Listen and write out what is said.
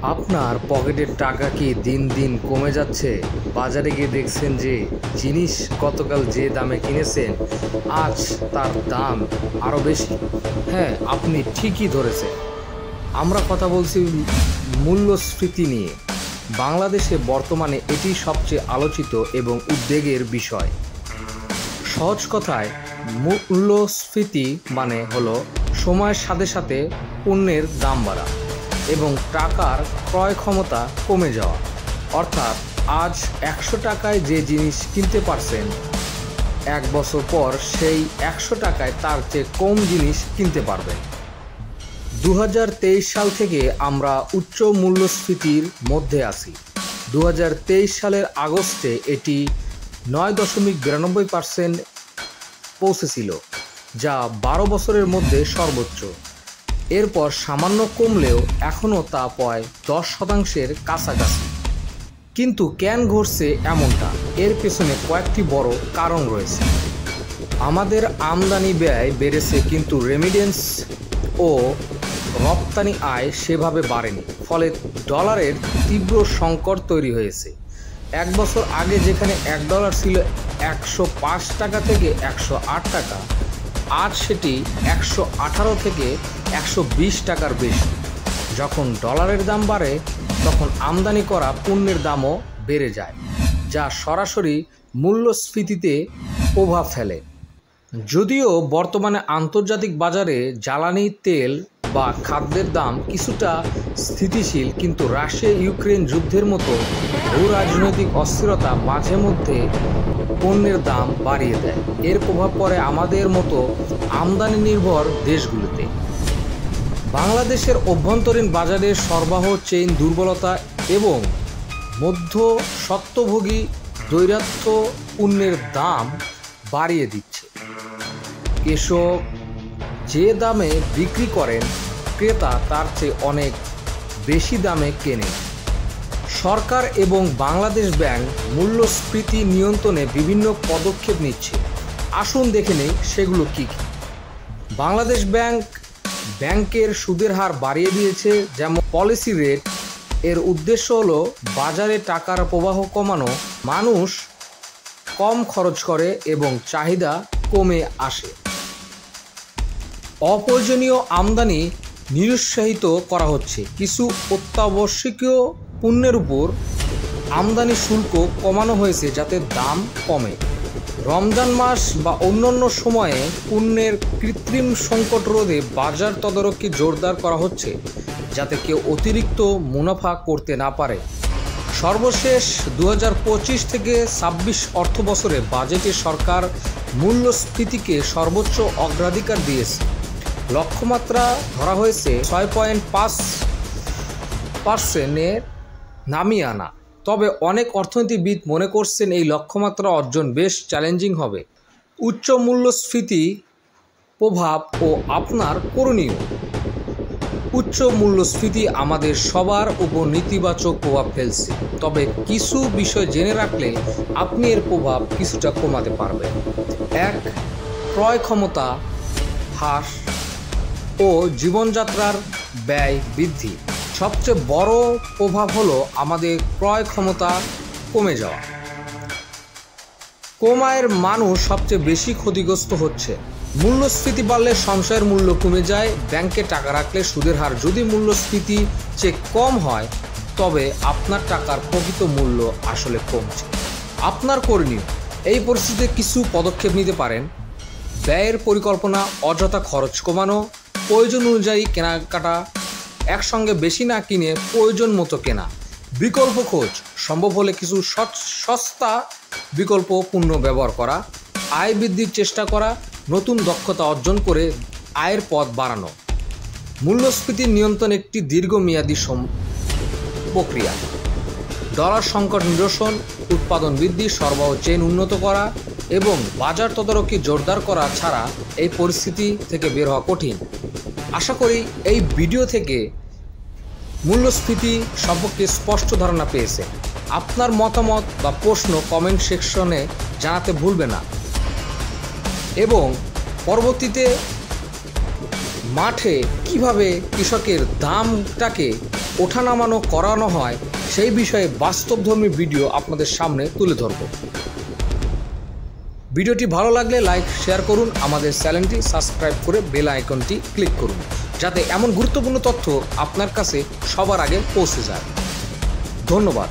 আপনার পকেটের টাকা কি দিন দিন কমে যাচ্ছে? বাজারে গিয়ে দেখছেন যে জিনিস গতকাল যে দামে কিনেছেন আজ তার দাম আরও বেশি। হ্যাঁ, আপনি ঠিকই ধরেছেন। আমরা কথা বলছি মূল্যস্ফীতি নিয়ে। বাংলাদেশে বর্তমানে এটি সবচেয়ে আলোচিত এবং উদ্বেগের বিষয়। সহজ কথায় মূল্যস্ফীতি মানে হলো সময়ের সাথে সাথে পণ্যের দাম বাড়া এবং টাকার ক্রয় ক্ষমতা কমে যাওয়া। অর্থাৎ আজ 100 টাকায় যে জিনিস কিনতে পারছেন, 1 বছর পর সেই 100 টাকায় তার চেয়ে কম জিনিস কিনতে পারবেন। 2023 সাল থেকে আমরা উচ্চ মূল্যস্ফীতির মধ্যে আছি। 2023 সালের আগস্টে এটি 9.92% পৌঁছেছিল, যা 12 বছরের মধ্যে সর্বোচ্চ। এরপর সামান্য কমলেও এখনও তা প্রায় 10% কাছাকাছি। কিন্তু কেন ঘটছে এমনটা? এর পেছনে কয়েকটি বড় কারণ রয়েছে। আমাদের আমদানি ব্যয় বেড়েছে, কিন্তু রেমিটেন্স ও রপ্তানি আয় সেভাবে বাড়েনি। ফলে ডলারের তীব্র সংকট তৈরি হয়েছে। 1 বছর আগে যেখানে $1 ছিল 105 টাকা থেকে 108 টাকা, আজ সেটি 118 থেকে 120 টাকার বেশি। যখন ডলারের দাম বাড়ে তখন আমদানি করা পণ্যের দামও বেড়ে যায়, যা সরাসরি মূল্যস্ফীতিতে প্রভাব ফেলে। যদিও বর্তমানে আন্তর্জাতিক বাজারে জ্বালানি তেল বা খাদ্যের দাম কিছুটা স্থিতিশীল, কিন্তু রাশিয়া ইউক্রেন যুদ্ধের মতো ভূ রাজনৈতিক অস্থিরতা মাঝে মধ্যে পণ্যের দাম বাড়িয়ে দেয়। এর প্রভাব পড়ে আমাদের মতো আমদানি নির্ভর দেশগুলোতে। বাংলাদেশের অভ্যন্তরীণ বাজারের সরবরাহ চেইন দুর্বলতা এবং মধ্যস্বত্বভোগী দ্বৈরথ্য পণ্যের দাম বাড়িয়ে দিচ্ছে। কৃষক যে দামে বিক্রি করেন, ক্রেতা তার চেয়ে অনেক বেশি দামে কেনে। সরকার এবং বাংলাদেশ ব্যাংক মূল্যস্ফীতি নিয়ন্ত্রণে বিভিন্ন পদক্ষেপ নিচ্ছে। আসুন দেখে নেই সেগুলো কী কী। বাংলাদেশ ব্যাংকের সুদের হার বাড়িয়ে দিয়েছে, যেমন পলিসি রেট। এর উদ্দেশ্য হলো বাজারে টাকার প্রবাহ কমানো, মানুষ কম খরচ করে এবং চাহিদা কমে আসে। অপ্রয়োজনীয় আমদানি নিরুৎসাহিত করা হচ্ছে। কিছু অত্যাবশ্যকীয় পণ্যের উপর আমদানি শুল্ক কমানো হয়েছে যাতে দাম কমে। রমজান মাস বা অন্যান্য সময়ে পণ্যের কৃত্রিম সংকট রোধে বাজার তদারকি জোরদার করা হচ্ছে, যাতে কেউ অতিরিক্ত মুনাফা করতে না পারে। সর্বশেষ 2025 থেকে 26 অর্থ বছরে বাজেটে সরকার মূল্যস্ফীতিকে সর্বোচ্চ অগ্রাধিকার দিয়েছে। লক্ষ্যমাত্রা ধরা হয়েছে 6.5% নামিয়ে আনা। তবে অনেক অর্থনীতিবিদ মনে করছেন এই লক্ষ্যমাত্রা অর্জন বেশ চ্যালেঞ্জিং হবে। উচ্চ মূল্যস্ফীতি প্রভাব ও আপনার করণীয়। উচ্চ মূল্যস্ফীতি আমাদের সবার উপর নেতিবাচক প্রভাব ফেলছে, তবে কিছু বিষয় জেনে রাখলে আপনি এর প্রভাব কিছুটা কমাতে পারবেন। 1. ক্রয় ক্ষমতা হ্রাস ও জীবনযাত্রার ব্যয় বৃদ্ধি। সবচেয়ে বড় প্রভাব হলো আমাদের ক্রয় ক্ষমতা কমে যাওয়া। কম আয়ের মানুষ সবচেয়ে বেশি ক্ষতিগ্রস্ত হচ্ছে। মূল্যস্ফীতি বাড়লে সঞ্চয়ের মূল্য কমে যায়। ব্যাংকে টাকা রাখলে সুদের হার যদি মূল্যস্ফীতি চেয়ে কম হয়, তবে আপনার টাকার প্রকৃত মূল্য আসলে কমছে। আপনার করণীয়। এই পরিস্থিতিতে কিছু পদক্ষেপ নিতে পারেন। ব্যয়ের পরিকল্পনা, অযথা খরচ কমানো, প্রয়োজন অনুযায়ী কেনাকাটা, একসঙ্গে বেশি না কিনে প্রয়োজন মতো কেনা। বিকল্প খোঁজ, সম্ভব হলে কিছু সস্তা বিকল্প পণ্য ব্যবহার করা। আয় বৃদ্ধির চেষ্টা করা, নতুন দক্ষতা অর্জন করে আয়ের পথ বাড়ানো। মূল্যস্ফীতি নিয়ন্ত্রণ একটি দীর্ঘমেয়াদী প্রক্রিয়া। ডলার সংকট নিরসন, উৎপাদন বৃদ্ধি, সরবরাহ চেইন উন্নত করা এবং বাজার তদারকি জোরদার করা ছাড়া এই পরিস্থিতি থেকে বের হওয়া কঠিন। আশা করি এই ভিডিও থেকে মূল্যস্ফীতি সম্পর্কে স্পষ্ট ধারণা পেয়েছে। আপনার মতামত বা প্রশ্ন কমেন্ট সেকশনে জানাতে ভুলবেন না এবং পরবর্তীতে মাঠে কিভাবে কৃষকের দামটাকে ওঠানামানো করানো হয় সেই বিষয়ে বাস্তবধর্মী ভিডিও আপনাদের সামনে তুলে ধরব। ভিডিওটি ভালো লাগলে লাইক শেয়ার করুন, আমাদের চ্যানেলটি সাবস্ক্রাইব করে বেল আইকনটি ক্লিক করুন যাতে এমন গুরুত্বপূর্ণ তথ্য আপনার কাছে সবার আগে পৌঁছে যায়। ধন্যবাদ।